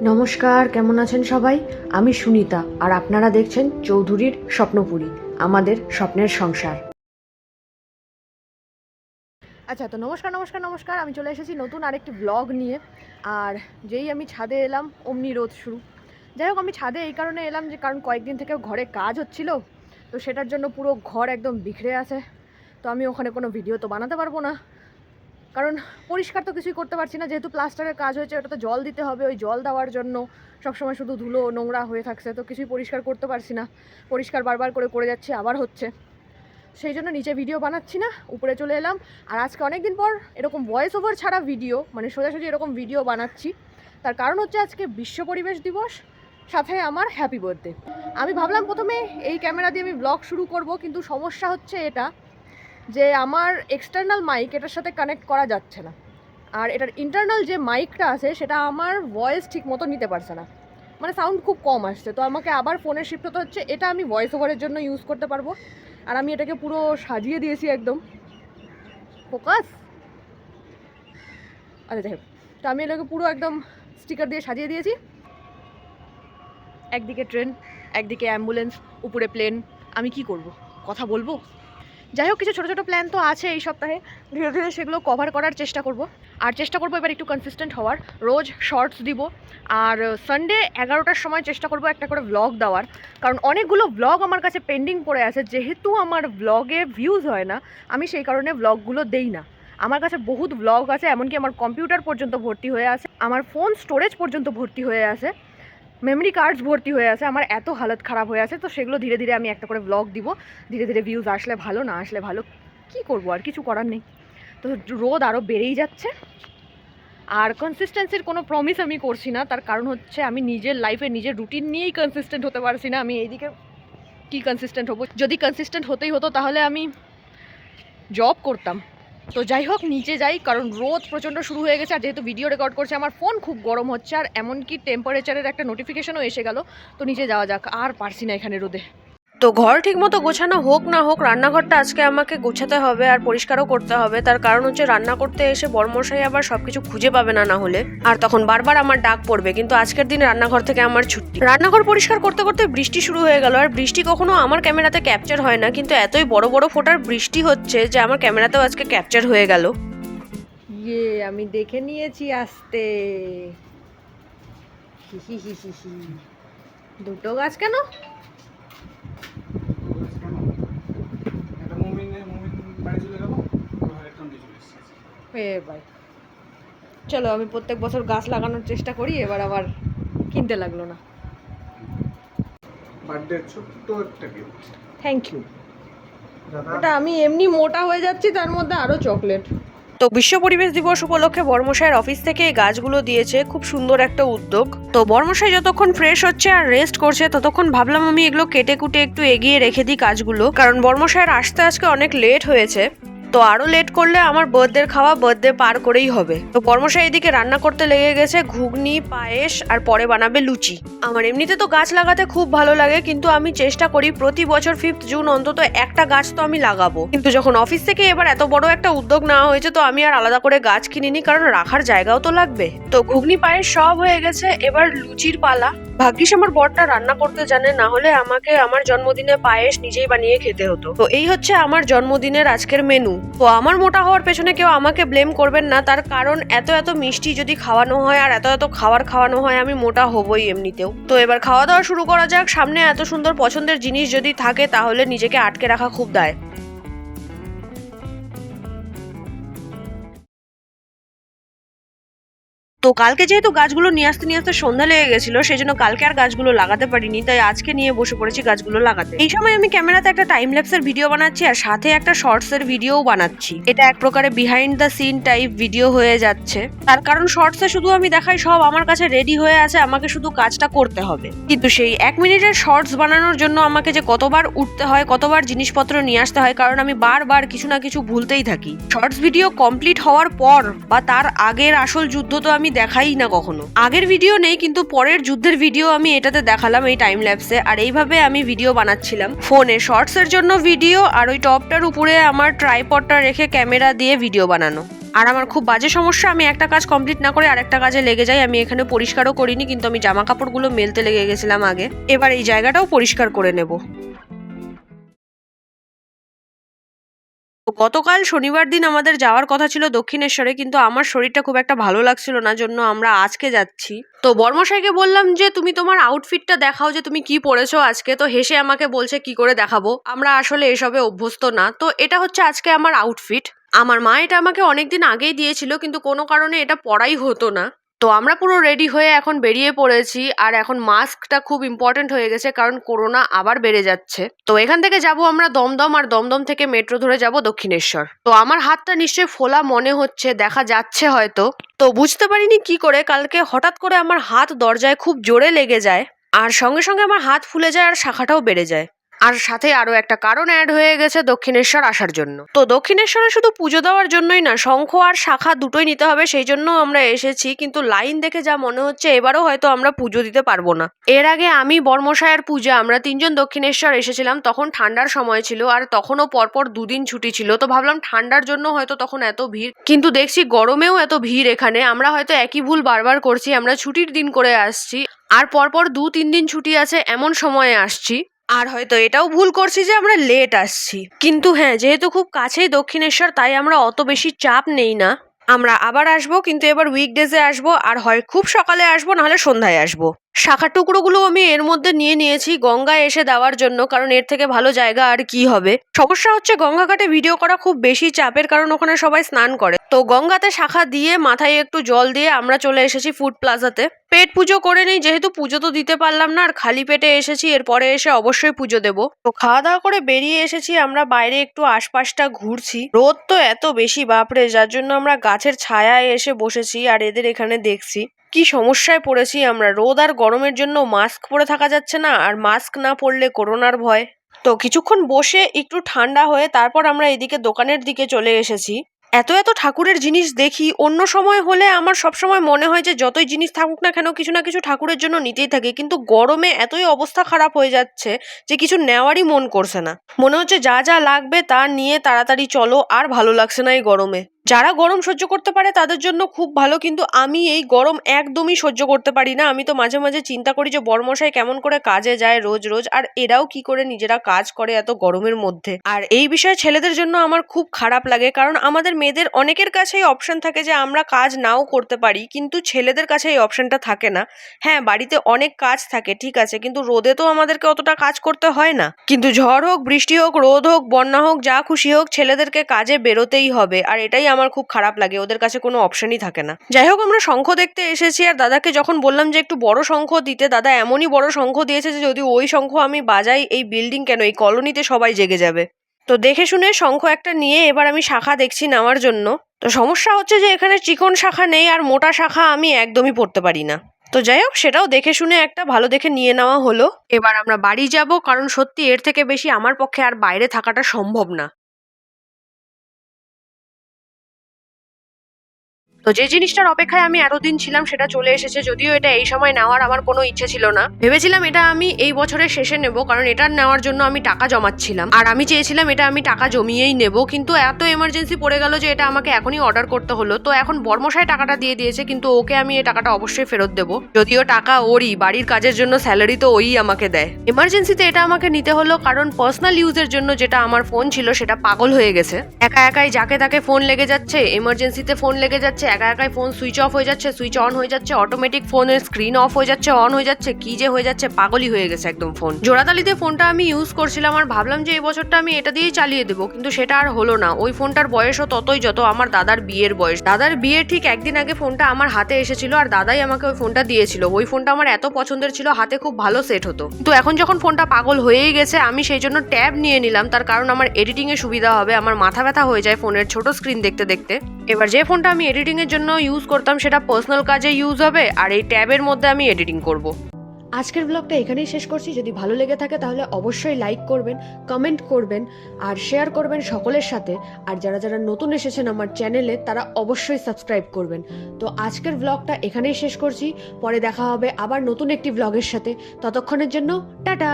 নমস্কার, কেমন আছেন সবাই? আমি সুনিতা, আর আপনারা দেখছেন চৌধুরীর স্বপ্নপুরী, আমাদের স্বপ্নের সংসার। আচ্ছা, তো নমস্কার, আমি চলে এসেছি নতুন আরেকটি ব্লগ নিয়ে। আর যেই আমি ছাদে এলাম অমনি রোদ শুরু। যাই হোক, আমি ছাদে এই কারণে এলাম যে কারণ কয়েকদিন থেকে ঘরে কাজ হচ্ছিল, তো সেটার জন্য পুরো ঘর একদম বিখরে আছে। তো আমি ওখানে কোনো ভিডিও তো বানাতে পারবো না, কারণ পরিষ্কার তো কিছুই করতে পারছি না, যেহেতু প্লাস্টারের কাজ হয়েছে, ওটা তো জল দিতে হবে। ওই জল দেওয়ার জন্য সবসময় শুধু ধুলো নোংরা হয়ে থাকছে, তো কিছুই পরিষ্কার করতে পারছি না। পরিষ্কার বারবার করে যাচ্ছি, আবার হচ্ছে। সেই জন্য নিচে ভিডিও বানাচ্ছি না, উপরে চলে এলাম। আর আজকে অনেক দিন পর এরকম ভয়েস ওভার ছাড়া ভিডিও, মানে সোজাসুজি এরকম ভিডিও বানাচ্ছি। তার কারণ হচ্ছে আজকে বিশ্ব পরিবেশ দিবস, সাথে আমার হ্যাপি বার্থডে। আমি ভাবলাম প্রথমে এই ক্যামেরা দিয়ে আমি ব্লগ শুরু করব, কিন্তু সমস্যা হচ্ছে এটা যে আমার এক্সটার্নাল মাইক এটার সাথে কানেক্ট করা যাচ্ছে না। আর এটার ইন্টারনাল যে মাইকটা আছে সেটা আমার ভয়েস ঠিক মতো নিতে পারছে না, মানে সাউন্ড খুব কম আসছে। তো আমাকে আবার ফোনে শিফট হতে হচ্ছে। এটা আমি ভয়েস ওভারের জন্য ইউজ করতে পারবো। আর আমি এটাকে পুরো সাজিয়ে দিয়েছি একদম। ফোকাস, আচ্ছা যাই হোক, তো আমি এটাকে পুরো একদম স্টিকার দিয়ে সাজিয়ে দিয়েছি। একদিকে ট্রেন, একদিকে অ্যাম্বুলেন্স, উপরে প্লেন। আমি কি করব? কথা বলবো? যাই হোক, কিছু ছোটো ছোটো প্ল্যান তো আছে এই সপ্তাহে, ধীরে ধীরে সেগুলো কভার করার চেষ্টা করব। আর চেষ্টা করবো এবার একটু কনসিস্টেন্ট হওয়ার, রোজ শর্টস দিব। আর সানডে 11টার সময় চেষ্টা করব একটা করে ব্লগ দেওয়ার, কারণ অনেকগুলো ব্লগ আমার কাছে পেন্ডিং পড়ে আছে। যেহেতু আমার ব্লগে ভিউজ হয় না, আমি সেই কারণে ব্লগগুলো দেই না। আমার কাছে বহুত ব্লগ আছে, এমনকি আমার কম্পিউটার পর্যন্ত ভর্তি হয়ে আছে, আমার ফোন স্টোরেজ পর্যন্ত ভর্তি হয়ে আছে, মেমরি কার্ডস ভর্তি হয়ে আছে, আমার এত হালত খারাপ হয়ে আছে। তো সেগুলো ধীরে ধীরে আমি একটা করে ব্লগ দিব। ধীরে ধীরে ভিউজ আসলে ভালো, না আসলে ভালো, কি করব, আর কিছু করার নেই। তো রোদ আরও বেড়েই যাচ্ছে। আর কনসিস্টেন্সির কোনো প্রমিস আমি করছি না, তার কারণ হচ্ছে আমি নিজের লাইফে নিজের রুটিন নিয়েই কনসিস্টেন্ট হতে পারছি না। আমি এইদিকে কি কনসিস্টেন্ট হবো? যদি কনসিস্টেন্ট হতেই হতো তাহলে আমি জব করতাম। তো যাই হোক, নিচে যাই, কারণ রোদ প্রচণ্ড শুরু হয়ে গেছে। আর যেহেতু ভিডিও রেকর্ড করছে, আমার ফোন খুব গরম হচ্ছে, আর এমনকি টেম্পারেচারের একটা নোটিফিকেশনও এসে গেল। তো নিচে যাওয়া যাক, আর পারছি না এখানে রোদে। তো ঘর ঠিকমতো গোছানো হোক না হোক, রান্নাঘরটা আজকে আমাকে গোছাতে হবে আর পরিষ্কারও করতে হবে। তার কারণ হচ্ছে রান্না করতে এসে বড়মশাই আবার সবকিছু খুঁজে পাবে না হলে, আর তখন বারবার আমার ডাক পড়বে। কিন্তু আজকের দিন রান্নাঘর থেকে আমার ছুটি। রান্নাঘর পরিষ্কার করতে করতে বৃষ্টি শুরু হয়ে গেল। আর বৃষ্টি কখনো আমার ক্যামেরাতে ক্যাপচার হয় না, কিন্তু এতই বড় বড় ফোঁটার বৃষ্টি হচ্ছে যে আমার ক্যামেরাতেও আজকে ক্যাপচার হয়ে গেল। আমি দেখে নিয়েছি আসতে। দুটো গাছ কেন? চলো, আমি প্রত্যেক বছর গাছ লাগানোর চেষ্টা করি, এবার আবার কিনতে লাগলো না। Thank you. ওটা আমি এমনি মোটা হয়ে যাচ্ছি, তার মধ্যে আরো চকলেট। তো বিশ্ব পরিবেশ দিবস উপলক্ষে বর্মশাইয়ের অফিস থেকে এই গাছগুলো দিয়েছে, খুব সুন্দর একটা উদ্যোগ। তো বর্মশাই যতক্ষণ ফ্রেশ হচ্ছে আর রেস্ট করছে, ততক্ষণ ভাবলাম আমি এগুলো কেটে কুটে একটু এগিয়ে রেখে দিই কাজগুলো, কারণ বর্মশাইয়ের আসতে আজকে অনেক লেট হয়েছে। তো আরো লেট করলে আমার বার্থডে খাওয়া বার্থডে পার করেই হবে। তো বর্মশাই এদিকে রান্না করতে লেগে গেছে ঘুগনি, পায়েস, আর পরে বানাবে লুচি। আমার এমনিতে তো গাছ লাগাতে খুব ভালো লাগে, কিন্তু আমি চেষ্টা করি প্রতি বছর 5th জুন অন্তত একটা গাছ তো আমি লাগাবো। কিন্তু যখন অফিস থেকে এবার এত বড় একটা উদ্যোগ নেওয়া হয়েছে, তো আমি আর আলাদা করে গাছ কিনিনি, কারণ রাখার জায়গাও তো লাগবে। তো ঘুগনি পায়েস সব হয়ে গেছে, এবার লুচির পালা। ভাগ্যিস আমার বরটা রান্না করতে জানে, না হলে আমাকে আমার জন্মদিনে পায়েস নিজেই বানিয়ে খেতে হতো। তো এই হচ্ছে আমার জন্মদিনের আজকের মেনু। তো আমার মোটা হওয়ার পেছনে কেউ আমাকে ব্লেম করবেন না, তার কারণ এত এত মিষ্টি যদি খাওয়ানো হয় আর এত এত খাবার খাওয়ানো হয়, আমি মোটা হবই এমনিতেও। তো এবার খাওয়া দাওয়া শুরু করা যাক। সামনে এত সুন্দর পছন্দের জিনিস যদি থাকে, তাহলে নিজেকে আটকে রাখা খুব দায়। তো কালকে যেহেতু গাছগুলো নিয়ে আসতে সন্ধ্যা লেগে গেছিল, সেই জন্য কালকে আর গাছগুলো লাগাতে পারিনি, তাই আজকে নিয়ে বসে পড়েছি গাছগুলো লাগাতে। এই সময় আমি ক্যামেরাতে একটা টাইম ল্যাপসের ভিডিও বানাচ্ছি, আর সাথে একটা শর্টস এর ভিডিওও বানাচ্ছি। এটা এক প্রকারে behind the scene type video হয়ে যাচ্ছে, তার কারণ শর্টসে শুধু আমি দেখাই সব আমার কাছে রেডি হয়ে আছে, আমাকে শুধু কাজটা করতে হবে। কিন্তু সেই 1 মিনিটের শর্টস বানানোর জন্য আমাকে যে কতবার উঠতে হয়, কতবার জিনিসপত্র নিয়ে আসতে হয়, কারণ আমি বারবার কিছু না কিছু ভুলতেই থাকি। শর্টস ভিডিও কমপ্লিট হওয়ার পর বা তার আগের আসল যুদ্ধ তো আমি দেখাই না কখনো। আগের ভিডিও নেই, কিন্তু পরের যুদ্ধের ভিডিও আমি এটাতে দেখালাম এই টাইম ল্যাপসে। আর এইভাবে আমি ভিডিও বানাচ্ছিলাম ফোনে শর্টস এর জন্য ভিডিও, আর ওই টপটার উপরে আমার ট্রাইপডটা রেখে ক্যামেরা দিয়ে ভিডিও বানানো। আর আমার খুব বাজে সমস্যা, আমি একটা কাজ কমপ্লিট না করে আরেকটা কাজে লেগে যাই। আমি এখানে পরিষ্কারও করিনি, কিন্তু আমি জামা কাপড়গুলো মেলতে লেগে গেছিলাম আগে। এবার এই জায়গাটাও পরিষ্কার করে নেব। গতকাল শনিবার দিন আমাদের যাওয়ার কথা ছিল দক্ষিণেশ্বরে, কিন্তু আমার শরীরটা খুব একটা ভালো লাগছিল না, জন্য আমরা আজকে যাচ্ছি। তো বর্মশাইকে বললাম যে তুমি তোমার আউটফিটটা দেখাও, যে তুমি কি পরেছো আজকে। তো হেসে আমাকে বলছে কি করে দেখাবো, আমরা আসলে এসবে অভ্যস্ত না। তো এটা হচ্ছে আজকে আমার আউটফিট। আমার মা এটা আমাকে অনেকদিন আগেই দিয়েছিল, কিন্তু কোনো কারণে এটা পরাই হতো না। তো আমরা পুরো রেডি হয়ে এখন বেরিয়ে পড়েছি। আর এখন মাস্কটা খুব ইম্পর্টেন্ট হয়ে গেছে, কারণ করোনা আবার বেড়ে যাচ্ছে। তো এখান থেকে যাব আমরা দমদম, আর দমদম থেকে মেট্রো ধরে যাব দক্ষিণেশ্বর। তো আমার হাতটা নিশ্চয়ই ফোলা মনে হচ্ছে, দেখা যাচ্ছে হয়তো। তো বুঝতে পারিনি কি করে কালকে হঠাৎ করে আমার হাত দরজায় খুব জোরে লেগে যায়, আর সঙ্গে সঙ্গে আমার হাত ফুলে যায় আর শাখাটাও বেড়ে যায়। আর সাথে আরো একটা কারণ অ্যাড হয়ে গেছে দক্ষিণেশ্বর আসার জন্য। তো দক্ষিণেশ্বরে শুধু পুজো দেওয়ার জন্যই না, শঙ্খ আর শাখা দুটোই নিতে হবে, সেই জন্য আমরা এসেছি। কিন্তু লাইন দেখে যা মনে হচ্ছে এবারও হয়তো আমরা পুজো দিতে পারবো না। এর আগে আমি, বর্মশায়ের পূজা, আমরা তিনজন দক্ষিণেশ্বর এসেছিলাম, তখন ঠান্ডার সময় ছিল, আর তখনও পরপর দুদিন ছুটি ছিল। তো ভাবলাম ঠান্ডার জন্য হয়তো তখন এত ভিড়, কিন্তু দেখছি গরমেও এত ভিড় এখানে। আমরা হয়তো একই ভুল বারবার করছি, আমরা ছুটির দিন করে আসছি আর পরপর 2-3 দিন ছুটি আছে এমন সময়ে আসছি। আর হয়তো এটাও ভুল করছি যে আমরা লেট আসছি। কিন্তু হ্যাঁ, যেহেতু খুব কাছেই দক্ষিণেশ্বর, তাই আমরা অত বেশি চাপ নেই না। আমরা আবার আসবো, কিন্তু এবার উইকডেজে আসবো, আর হয় খুব সকালে আসবো, নাহলে সন্ধ্যায় আসবো। শাখার টুকরোগুলো আমি এর মধ্যে নিয়ে নিয়েছি গঙ্গায় এসে দেওয়ার জন্য, কারণ এর থেকে ভালো জায়গা আর কি হবে। সমস্যা হচ্ছে গঙ্গা ঘাটে ভিডিও করা খুব বেশি চাপের, কারণ ওখানে সবাই স্নান করে। তো গঙ্গাতে শাখা দিয়ে মাথায় একটু জল দিয়ে আমরা চলে এসেছি ফুড প্লাজাতে। পেট পুজো করে নেই, যেহেতু পুজো তো দিতে পারলাম না, আর খালি পেটে এসেছি, এরপরে এসে অবশ্যই পুজো দেবো। তো খাওয়া দাওয়া করে বেরিয়ে এসেছি আমরা বাইরে, একটু আশপাশটা ঘুরছি। রোদ তো এত বেশি বাপরে, যার জন্য আমরা গাছের ছায়ায় এসে বসেছি আর এদের এখানে দেখছি। কি সমস্যায় পড়েছি আমরা, রোদ আর গরমের জন্য মাস্ক পরে থাকা যাচ্ছে না, আর মাস্ক না পরলে করোনার ভয়। তো কিছুক্ষণ বসে একটু ঠান্ডা হয়ে তারপর আমরা এদিকে দোকানের দিকে চলে এসেছি। এত এত ঠাকুরের জিনিস দেখি, অন্য সময় হলে আমার সবসময় মনে হয় যে যতই জিনিস থাকুক না কেন কিছু না কিছু ঠাকুরের জন্য নিতেই থাকি, কিন্তু গরমে এতই অবস্থা খারাপ হয়ে যাচ্ছে যে কিছু নেওয়ারই মন করছে না। মনে হচ্ছে যা যা লাগবে তা নিয়ে তাড়াতাড়ি চলো, আর ভালো লাগছে না এই গরমে। যারা গরম সহ্য করতে পারে তাদের জন্য খুব ভালো, কিন্তু আমি এই গরম একদমই সহ্য করতে পারি না। আমি তো মাঝে মাঝে চিন্তা করি যে বর্মশাই কেমন করে কাজে যায় রোজ রোজ, আর এরাও কি করে নিজেরা কাজ করে এত গরমের মধ্যে। আর এই বিষয়ে ছেলেদের জন্য আমার খুব খারাপ লাগে, কারণ আমাদের মেয়েদের অনেকের কাছে এই অপশন থাকে যে আমরা কাজ নাও করতে পারি, কিন্তু ছেলেদের কাছে এই অপশনটা থাকে না। হ্যাঁ, বাড়িতে অনেক কাজ থাকে ঠিক আছে, কিন্তু রোদে তো আমাদেরকে অতটা কাজ করতে হয় না। কিন্তু ঝড় হোক, বৃষ্টি হোক, রোদ হোক, বন্যা হোক, যা খুশি হোক, ছেলেদেরকে কাজে বেরোতেই হবে। আর এটাই আমার খুব খারাপ লাগে, ওদের কাছে কোনো অপশনই থাকে না। যাই হোক, আমরা শঙ্খ দেখতে এসেছি, আর দাদাকে যখন বললাম যে একটু বড় শঙ্খ দিতে, দাদা এমনই বড় শঙ্খ দিয়েছে যে যদি ওই শঙ্খ আমি বাজাই, এই বিল্ডিং কেন এই কলোনিতে সবাই জেগে যাবে। তো দেখে শুনে শঙ্খ একটা নিয়ে এবার আমি শাখা দেখছি নেওয়ার জন্য। তো সমস্যা হচ্ছে যে এখানে চিকন শাখা নেই, আর মোটা শাখা আমি একদমই পরতে পারি না। তো যাই হোক, সেটাও দেখে শুনে একটা ভালো দেখে নিয়ে নেওয়া হলো। এবার আমরা বাড়ি যাব, কারণ সত্যি এর থেকে বেশি আমার পক্ষে আর বাইরে থাকাটা সম্ভব না। তো যে জিনিসটার অপেক্ষায় আমি এতদিন ছিলাম সেটা চলে এসেছে, যদিও এটা এই সময় নেওয়ার আমার কোনো ইচ্ছে ছিল না। ভেবেছিলাম এটা আমি এই বছরের শেষে নেব, কারণ এটা নেওয়ার জন্য আমি টাকা জমাচ্ছিলাম, আর আমি চেয়েছিলাম এটা আমি টাকা জমিয়েই নেব। কিন্তু এত এমার্জেন্সি পড়ে গেল যে এটা আমাকে এখনই অর্ডার করতে হলো। তো এখন বর্মশাই টাকাটা দিয়ে দিয়েছে, কিন্তু ওকে আমি এই টাকাটা অবশ্যই ফেরত দেবো, যদিও টাকা ওরই, বাড়ির কাজের জন্য স্যালারি তো ওই আমাকে দেয়। এমার্জেন্সিতে এটা আমাকে নিতে হলো, কারণ পার্সোনাল ইউজের জন্য যেটা আমার ফোন ছিল সেটা পাগল হয়ে গেছে। একা একাই যাকে তাকে ফোন লেগে যাচ্ছে, এমার্জেন্সিতে ফোন লেগে যাচ্ছে, একা একাই ফোন সুইচ অফ হয়ে যাচ্ছে, সুইচ অন হয়ে যাচ্ছে, অটোমেটিক ফোনের স্ক্রিন অফ হয়ে যাচ্ছে, অন হয়ে যাচ্ছে, কি যে হয়ে যাচ্ছে, পাগলই হয়ে গেছে একদম ফোন। জোড়াতালিতে ফোনটা আমি ইউজ করছিলাম, আর ভাবলাম যে এই বছরটা আমি এটা দিয়েই চালিয়ে দেবো, কিন্তু সেটা আর হলো না। ওই ফোনটার বয়সও ততই যত আমার দাদার বিয়ের বয়স। দাদার বিয়ের ঠিক একদিন আগে ফোনটা আমার হাতে এসেছিল, আর দাদাই আমাকে ওই ফোনটা দিয়েছিল। ওই ফোনটা আমার এত পছন্দের ছিল, হাতে খুব ভালো সেট হতো। কিন্তু এখন যখন ফোনটা পাগল হয়েই গেছে, আমি সেই জন্য ট্যাব নিয়ে নিলাম, তার কারণ আমার এডিটিং এ সুবিধা হবে। আমার মাথা ব্যথা হয়ে যায় ফোনের ছোট স্ক্রিন দেখতে দেখতে। এবার যে ফোনটা আমি এডিটিং এর জন্য ইউজ করতাম সেটা পার্সোনাল কাজে ইউজ হবে, আর এই ট্যাবের মধ্যে আমি এডিটিং করব। আজকের ব্লগটা এখানেই শেষ করছি। যদি ভালো লেগে থাকে তাহলে অবশ্যই লাইক করবেন, কমেন্ট করবেন, আর শেয়ার করবেন সকলের সাথে। আর যারা যারা নতুন এসেছেন আমার চ্যানেলে তারা অবশ্যই সাবস্ক্রাইব করবেন। তো আজকের ব্লগটা এখানেই শেষ করছি, পরে দেখা হবে আবার নতুন একটি ব্লগের সাথে। ততক্ষণের জন্য টাটা।